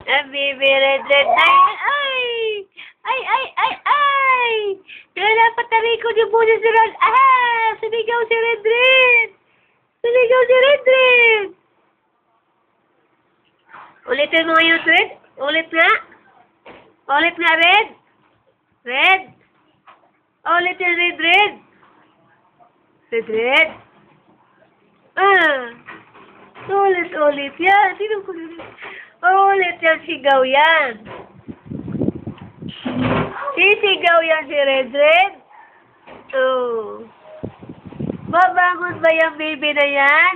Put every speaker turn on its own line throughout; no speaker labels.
Baby red red. Ay! Ay! Ay! Ay! Ay! Pinapatari ko yung bunis si Red. Ah! Sumigaw si Red Red! Sumigaw si Red Red! Ulitin mo ngayon, Red. Ulit nga. Ulit nga, Red. Red. Ulit yung Red Red. Red Red. Ah! Ulit yan. Sino ko ulit? Ulit yan, sigaw yan. Sisigaw yan si Red Red. Oh. Babangon ba yung baby na yan?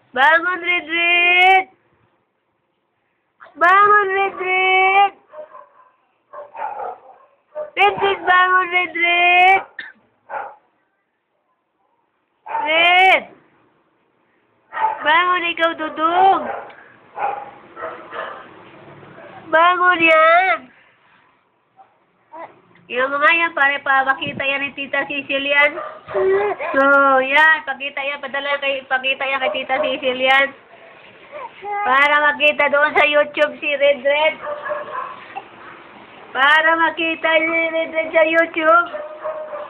Bangon, Red Red! Bangon, Red Red! Red Red, bangon, Red Red! Red! Bangon, ikaw, Dudong! Bangon yan! Yung mga yan, para makita yan ni Tita Cecil yan. So, yan, pakita yan kay Tita Cecil yan. Para makita doon sa YouTube si Red Red. Para makita si Red Red sa YouTube.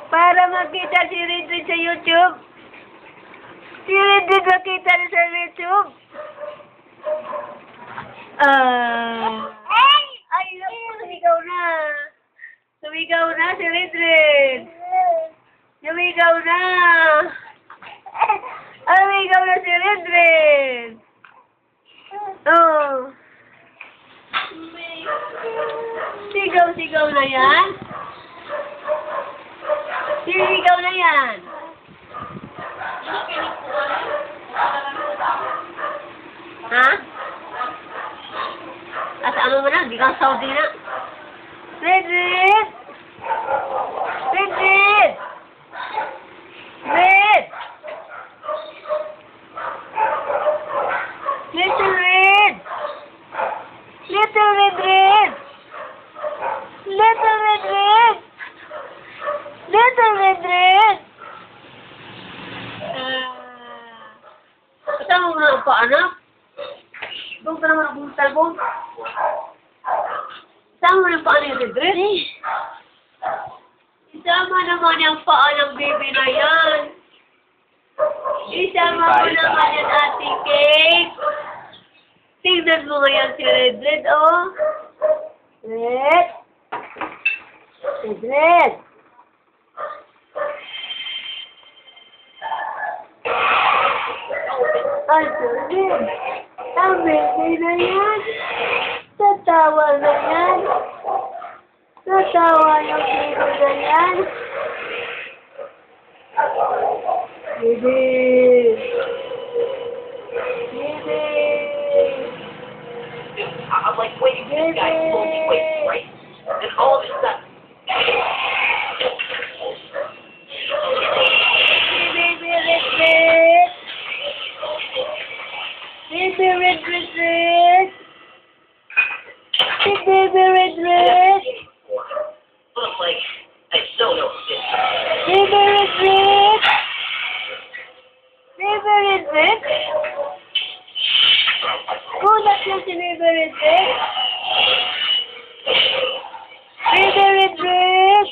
Para makita si Red Red sa YouTube. Si Red Red makita rin sa YouTube. Ay, sumigaw na. Sumigaw na si Red Red. Sumigaw na. Sumigaw na si Red Red. Oh. Sigaw na yan. Sigaw na yan. Ha? Asa mo na? Di kang Saudi na. Red Red! Red Red! Red! Little Red! Little Red Red! Little Red Red! Little Red Red! Kasama mo na ang paanak? Doon ka naman ang talbong. Isama ng paa ni Red Red? Isama naman yung paa ng baby na yan. Isama mo naman yung Ate Cake. Tingnan mo ngayon si Red Red, oh. Red. Red Red. Ay, Red. Ang baby na yan. Tatawa na yan. Tatawa yung baby na yan. Baby. Baby.
I'm like, wait, this guy told me, wait, and all this stuff.
Baby Red Red. Baby Red Red Red. Baby Red Red.
Look like I still know this.
Baby Red Red. Baby Red Red. Kulat yan si Baby Red Red. Baby Red Red.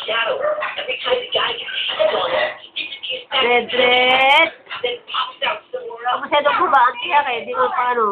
Shadow. Every time the guy gets on it, he disappears back.
Red Red.
Then pops out somewhere else.
Masyadong kubaan siya kaya di mo paano.